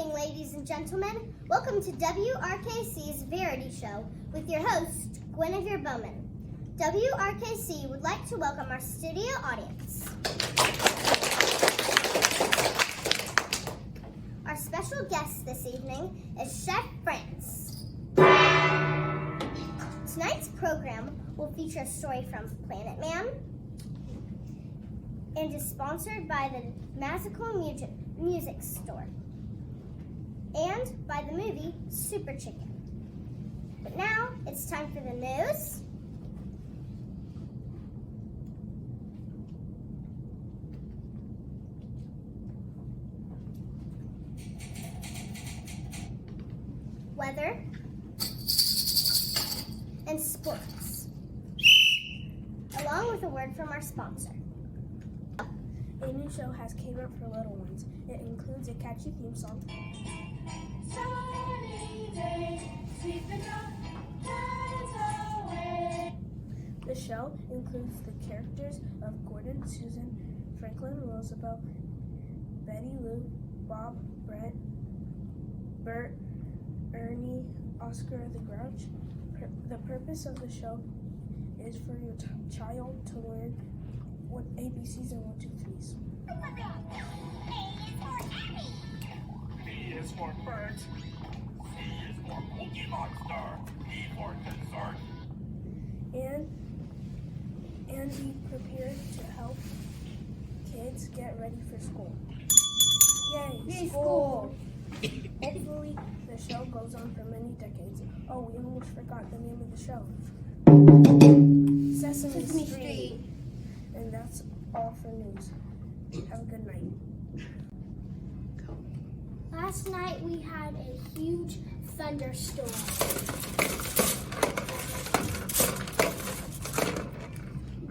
evening, ladies and gentlemen. Welcome to WRKC's Variety Show with your host, Guinevere Bowman. WRKC would like to welcome our studio audience. Our special guest this evening is Chef Franc. Tonight's program will feature a story from Planet Man and is sponsored by the Magical Music Store and by the movie Super Chicken. But now it's time for the news. Weather and sports, along with a word from our sponsor. A new show has came out for little ones. It includes a catchy theme song. Sunny day, sweeping up, hands away. The show includes the characters of Gordon, Susan, Franklin, Roosevelt, Betty Lou, Bob, Brett, Bert, Ernie, Oscar the Grouch. The purpose of the show is for your child to learn what ABCs and 1, 2, 3s. B is for bird. C is for Cookie Monster. D for dessert. And be prepared to help kids get ready for school. Yay, school! Hopefully, the show goes on for many decades. Oh, we almost forgot the name of the show. Sesame Street. And that's all for news. Have a good night. Last night we had a huge thunderstorm.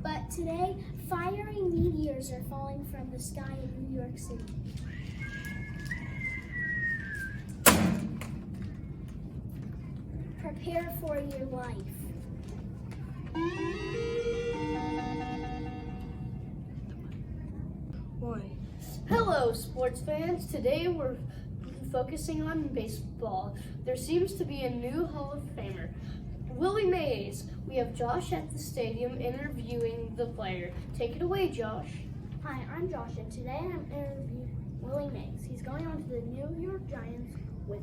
But today, fiery meteors are falling from the sky in New York City. Prepare for your life. Hello, sports fans. Today we're focusing on baseball. There seems to be a new Hall of Famer, Willie Mays. We have Josh at the stadium interviewing the player. Take it away, Josh. Hi, I'm Josh, and today I'm interviewing Willie Mays. He's going on to the New York Giants with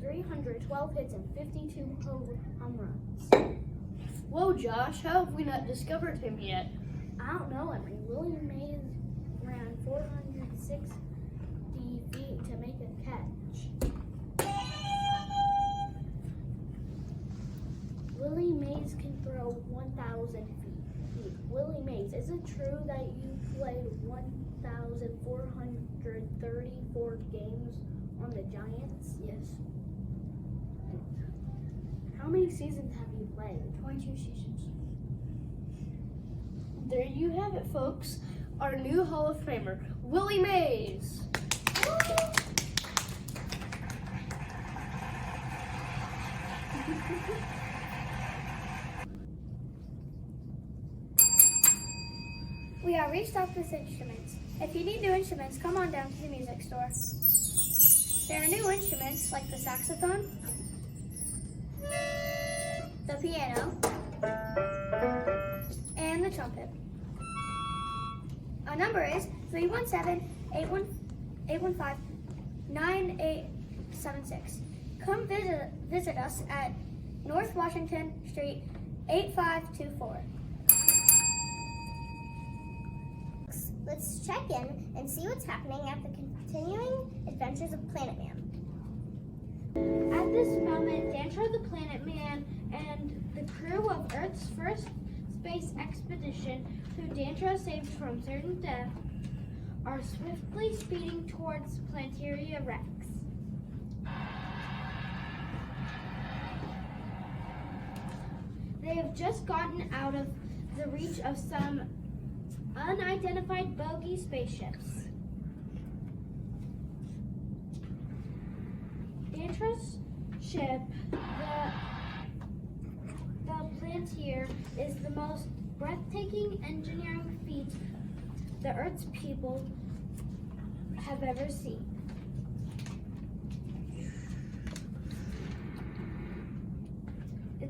312 hits and 52 home runs. Whoa, Josh, how have we not discovered him yet? I don't know. Willie Mays ran 460 feet to make a catch. Willie Mays can throw 1,000 feet. Willie Mays, is it true that you played 1,434 games on the Giants? Yes. How many seasons have you played? 22 seasons. There you have it, folks. Our new Hall of Famer, Willie Mays. We are restocked with instruments. If you need new instruments, come on down to the music store. There are new instruments like the saxophone, the piano, and the trumpet. Our number is 317-815-9876. Come visit us at North Washington Street, 8524. Let's check in and see what's happening at the continuing adventures of Planet Man. At this moment, Danville the Planet Man and the crew of Earth's first space expedition, who Danville saved from certain death, are swiftly speeding towards Planetaria Rex. They have just gotten out of the reach of some unidentified bogey spaceships. Danville's ship, the Planetaria, is the most breathtaking engineering feat the Earth's people have ever seen.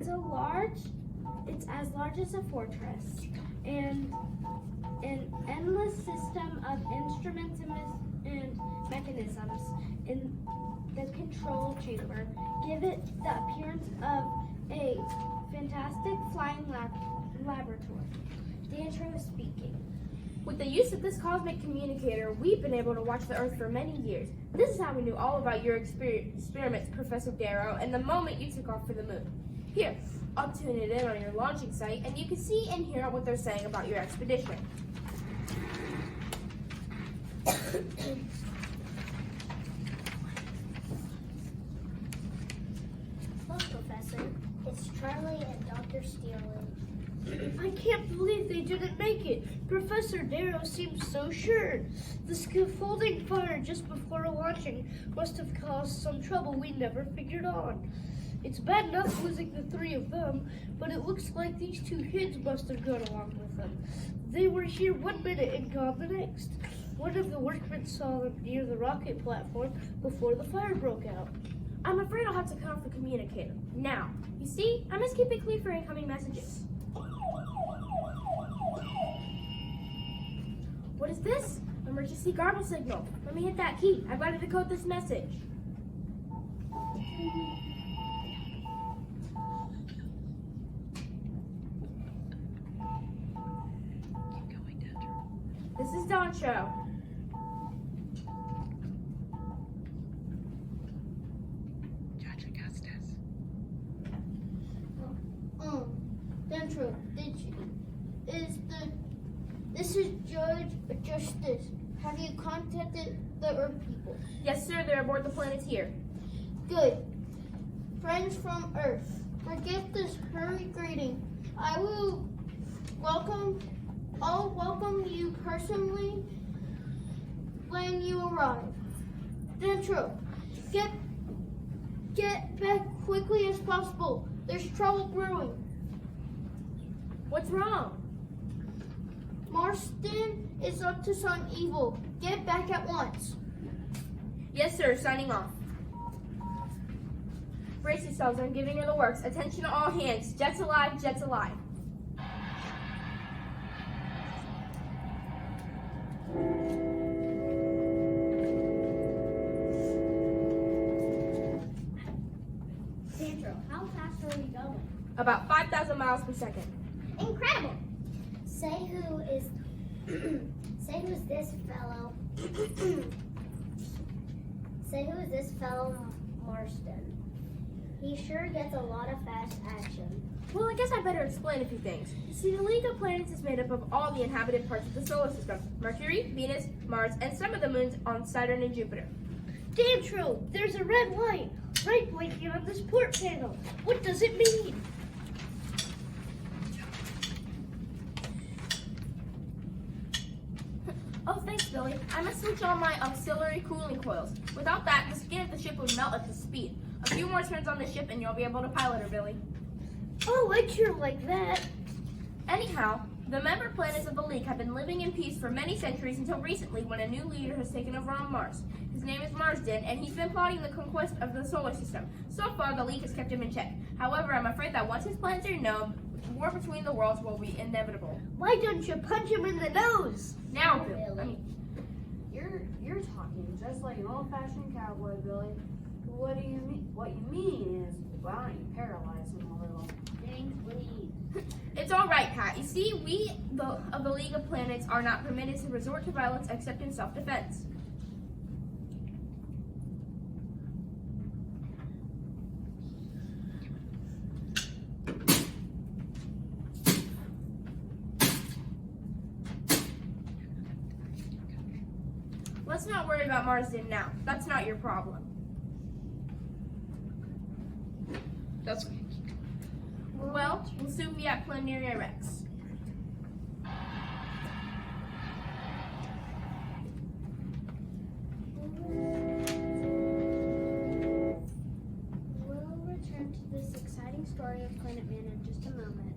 It's as large as a fortress, and an endless system of instruments and mechanisms in the control chamber give it the appearance of a fantastic flying laboratory. Dantra was speaking. With the use of this cosmic communicator, we've been able to watch the Earth for many years. This is how we knew all about your experiments, Professor Darrow, and the moment you took off for the moon. Here, I'll tune it in on your launching site, and you can see and hear what they're saying about your expedition. Look, Professor, it's Charlie and Dr. Steele. I can't believe they didn't make it. Professor Darrow seems so sure. The scaffolding fire just before launching must have caused some trouble we never figured on. It's bad enough losing the three of them, but it looks like these two kids must have gone along with them. They were here 1 minute and gone the next. One of the workmen saw them near the rocket platform before the fire broke out. I'm afraid I'll have to cut off the communicator. Now, you see, I must keep it clean for incoming messages. What is this? Emergency garble signal. Let me hit that key. I've got to decode this message. This is Dawn Show. Judge Augustus. Dantra, this is Judge Justice. Have you contacted the Earth people? Yes, sir, they're aboard the Planeteer. Good. Friends from Earth, forget this hurried greeting. I'll welcome you personally when you arrive. Dantra, get back quickly as possible. There's trouble brewing. What's wrong? Marston is up to some evil. Get back at once. Yes, sir, signing off. Brace yourselves, I'm giving her the works. Attention to all hands. Jets alive, jets alive. Sandro, how fast are we going? About 5,000 miles per second. Incredible! Say who's this fellow? Say who is this fellow Marston? He sure gets a lot of fast action. Well, I guess I better explain a few things. You see, the League of Planets is made up of all the inhabited parts of the solar system. Mercury, Venus, Mars, and some of the moons on Saturn and Jupiter. Dantra, there's a red light right blinking on this port panel. What does it mean? Oh, thanks, Billy. I must switch on my auxiliary cooling coils. Without that, the skin of the ship would melt at the speed. A few more turns on the ship and you'll be able to pilot her, Billy. Oh, I'd sure like that. Anyhow, the member planets of the League have been living in peace for many centuries until recently when a new leader has taken over on Mars. His name is Marsden, and he's been plotting the conquest of the solar system. So far, the League has kept him in check. However, I'm afraid that once his plans are known, war between the worlds will be inevitable. Why don't you punch him in the nose? Now, Billy. You're talking just like an old-fashioned cowboy, Billy. What do you mean? What you mean is, why don't you paralyze him a little? Thanks, please. It's all right, Pat. You see, we of the League of Planets are not permitted to resort to violence except in self-defense. Let's not worry about Marsden now. That's not your problem. That's okay. Well, we'll soon be at Planetary Rex. We'll return to this exciting story of Planet Man in just a moment.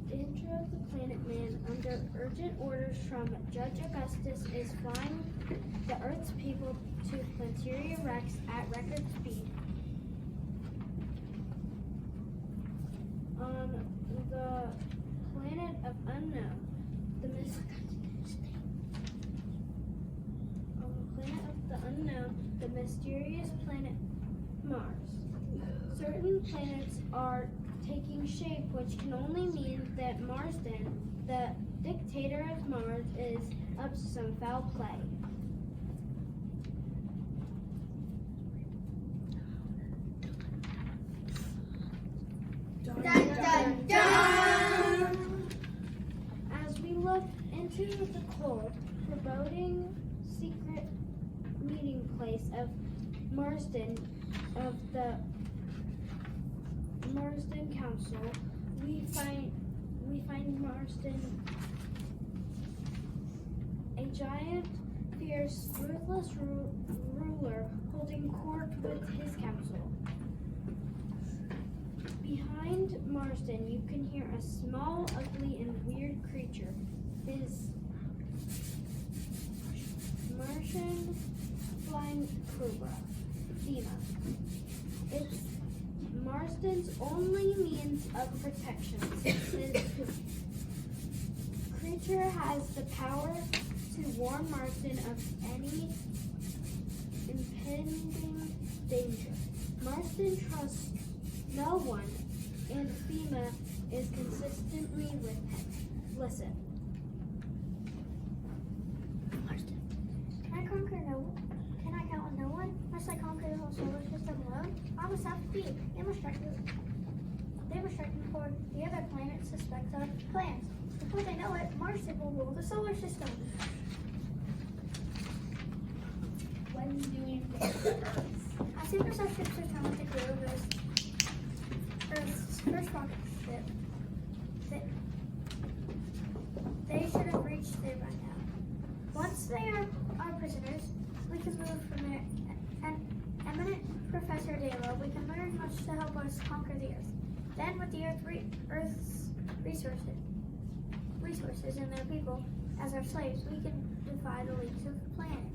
Dantra of the Planet Man, under urgent orders from Judge Augustus, is flying the Earth's people to Planetary Rex at record speed. on the planet of unknown, the mysterious planet Mars. Certain planets are taking shape, which can only mean that Marsden, the dictator of Mars, is up to some foul play. Dun, dun, dun. As we look into the cold, foreboding secret meeting place of Marsden, of the Marsden Council, we find Marsden, a giant, fierce, ruthless ruler holding court with his council. Behind Marsden, you can hear a small, ugly, and weird creature. His Martian flying cobra, Dina. It's Marsden's only means of protection. This creature has the power to warn Marsden of any impending danger. Marsden trusts no one, and FEMA is consistently with him. Listen. Marsden. Can I count on no one? Must I conquer the whole solar system alone? I must have to be. They must strike before the other planets suspect our plans. Before they know it, Marsden will rule the solar system. What are you doing there? As soon as our ships return with the crew of Earth's first rocket ship, they should have reached there by now. Once they are our prisoners, we can move from there. And eminent Professor Dalo, we can learn much to help us conquer the Earth. Then, with the Earth's resources and their people as our slaves, we can defy the leagues of the planet.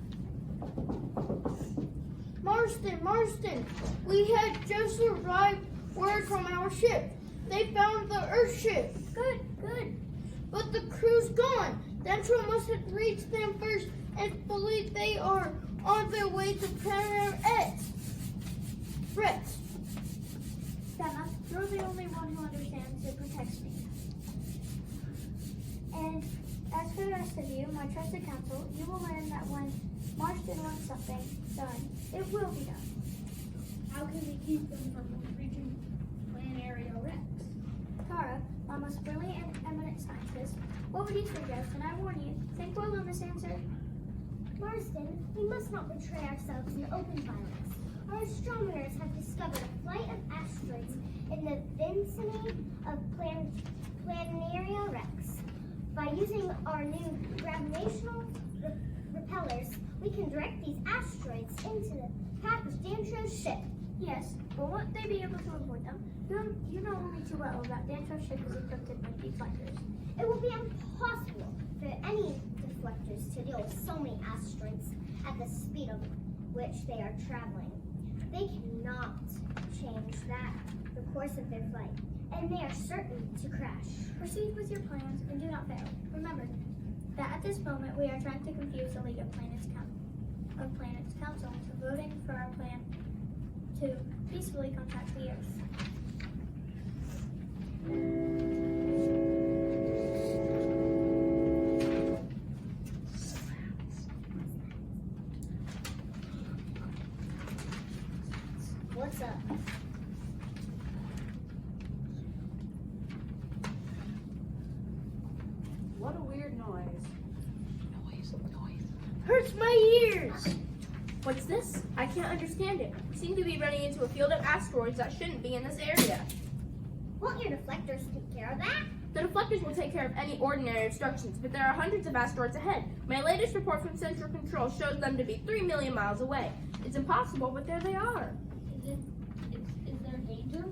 Marsden, we had just arrived word from our ship. They found the Earth ship. Good. But the crew's gone. Danville must have reached them first and believe they are on their way to planet X. Rex. Emma, you're the only one who understands and protects me. And as for the rest of you, my trusted counsel, you will learn that when Marsden wants something done, it will be done. How can we keep them from reaching Planetary Rex? Tara, my most brilliant and eminent scientist, what would you suggest? And I warn you, think well on this answer. Marsden, we must not betray ourselves in open violence. Our astronomers have discovered a flight of asteroids in the vicinity of Planetary Rex. By using our new gravitational repellers, we can direct these asteroids into the path of Dantro's ship. Yes, but won't they be able to avoid them? You know only too well that Dantro's ship is equipped with deflectors. It will be impossible for any deflectors to deal with so many asteroids at the speed of which they are traveling. They cannot change the course of their flight, and they are certain to crash. Proceed with your plans and do not fail. Remember that at this moment we are trying to confuse the League of Planets Council into voting for our plan to peacefully contact the Earth. What's up? What a weird noise. Hurts my ears. What's this? I can't understand it. We seem to be running into a field of asteroids that shouldn't be in this area. Won't your deflectors take care of that? The deflectors will take care of any ordinary obstructions, but there are hundreds of asteroids ahead. My latest report from Central Control shows them to be 3 million miles away. It's impossible, but there they are. Is there danger?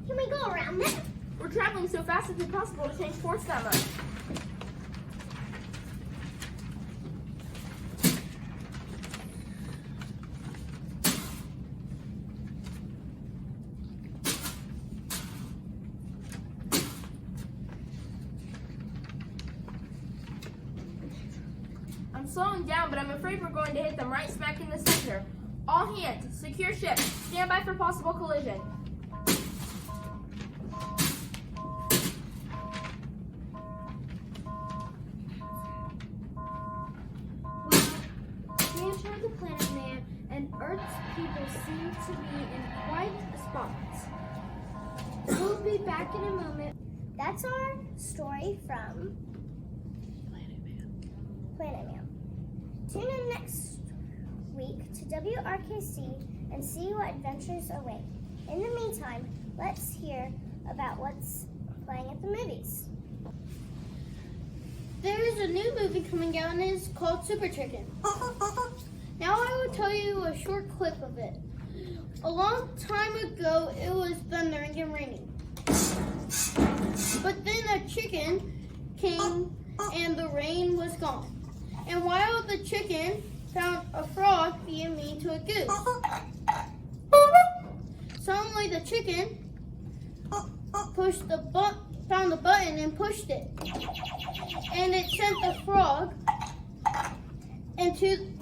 Can we go around them? We're traveling so fast it's impossible to change course that much. I'm slowing down, but I'm afraid we're going to hit them right smack in the center. All hands, secure ship. Stand by for possible collision. Dancer the Planet Man and Earth's people seem to be in quite a spot. We'll be back in a moment. That's our story from Planet Man. Tune in next week to WRKC and see what adventures await. In the meantime, let's hear about what's playing at the movies. There's a new movie coming out and it's called Super Chicken. Now I will tell you a short clip of it. A long time ago, it was thundering and raining. But then a chicken came and the rain was gone. And while the chicken found a frog being mean to a goose, suddenly the chicken found the button and pushed it. And it sent the frog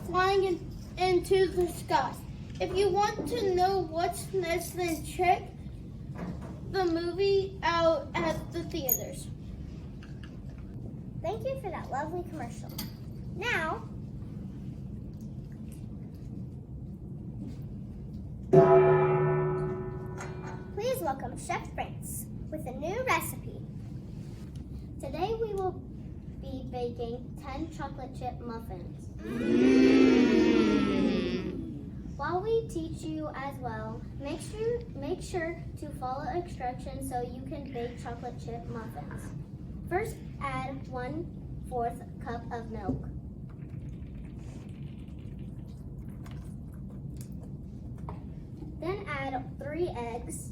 flying into the sky. If you want to know what's next, then check the movie out at the theaters. Thank you for that lovely commercial. Now, please welcome Chef Franc with a new recipe. Today we will be baking 10 chocolate chip muffins. While we teach you as well, make sure to follow instructions so you can bake chocolate chip muffins. First, add 1/4 cup of milk. Then add 3 eggs.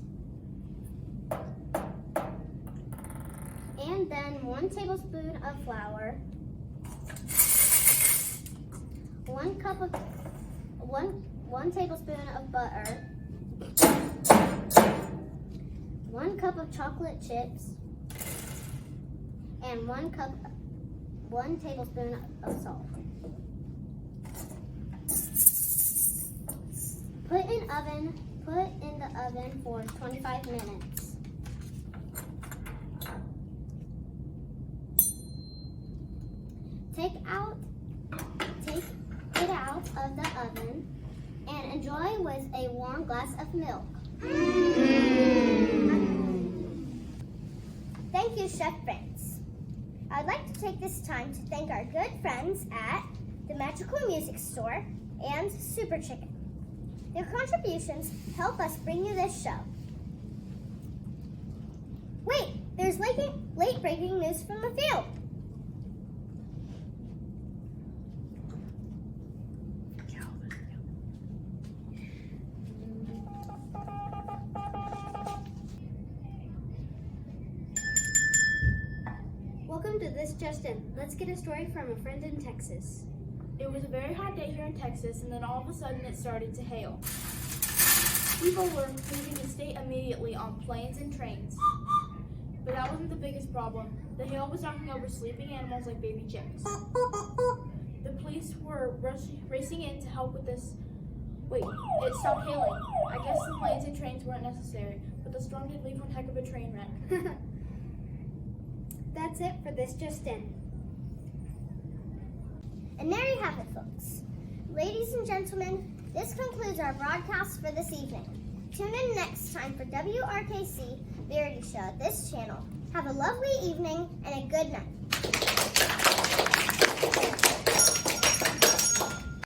And then 1 tablespoon of flour, 1 tablespoon of butter, 1 cup of chocolate chips, and 1 tablespoon of salt. Put in the oven for 25 minutes. Take it out of the oven and enjoy with a warm glass of milk. Thank you, Chef Franc. I'd like to take this time to thank our good friends at the Magical Music Store and Super Chicken. Their contributions help us bring you this show. Wait, there's late breaking news from the field. Welcome to This Just In. Let's get a story from a friend in Texas. It was a very hot day here in Texas, and then all of a sudden it started to hail. People were leaving the state immediately on planes and trains. But that wasn't the biggest problem. The hail was knocking over sleeping animals like baby chicks. The police were racing in to help with this. Wait, it stopped hailing. I guess the planes and trains weren't necessary, but the storm did leave one heck of a train wreck. That's it for This Just In. And there you have it, folks. Ladies and gentlemen, this concludes our broadcast for this evening. Tune in next time for WRKC Variety Show at this channel. Have a lovely evening and a good night.